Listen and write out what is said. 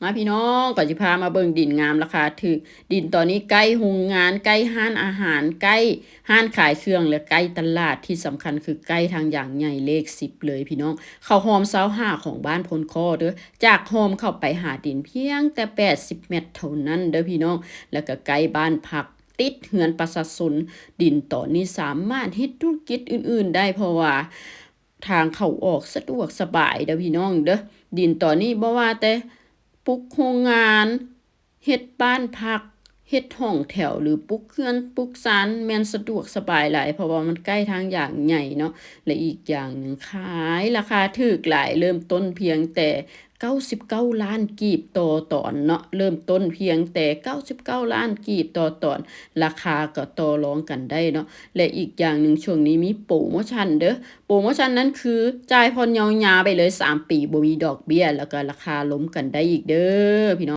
มาพี่น้องก่อนจะพามาเบิ่งดินงามราคาถูกดินตอนนี้ใกล้โรงงานใกล้ห้านอาหารใกล้ห้านขายเครื่องและใกล้ตลาดที่สำคัญคือใกล้ทางอย่างใหญ่เลข10เลยพี่น้องเข้าโฮม25ของบ้านพลคอเด้อจากโฮมเข้าไปหาดินเพียงแต่80เมตรเท่านั้นเด้อพี่น้องแล้วก็ใกล้บ้านพักติดเหือนประชาชนดินตอนนี้สามารถเฮ็ดธุรกิจอื่นๆได้เพราะว่าทางเข้าออกสะดวกสบายเด้อพี่น้องเด้อดินตอนนี้บ่ว่าแต่ปลูกโรงงานเฮ็ดบ้านพักเฮ็ดห้องแถวหรือปลูกเรือนปลูกศาลแม่นสะดวกสบายหลายเพราะว่ามันใกล้ทางอย่างใหญ่เนาะและอีกอย่างหนึ่งขายราคาถูกหลายเริ่มต้นเพียงแต่99ล้านกีบต่อตอนเนาะเริ่มต้นเพียงแต่99ล้านกีบต่อตอนราคาก็ต่อรองกันได้เนาะและอีกอย่างหนึ่งช่วงนี้มีโปรโมชั่นเด้อโปรโมชั่นนั้นคือจ่ายผ่อนยาวๆไปเลย3ปีบ่มีดอกเบี้ยแล้วก็ราคาล้มกันได้อีกเด้อพี่น้อง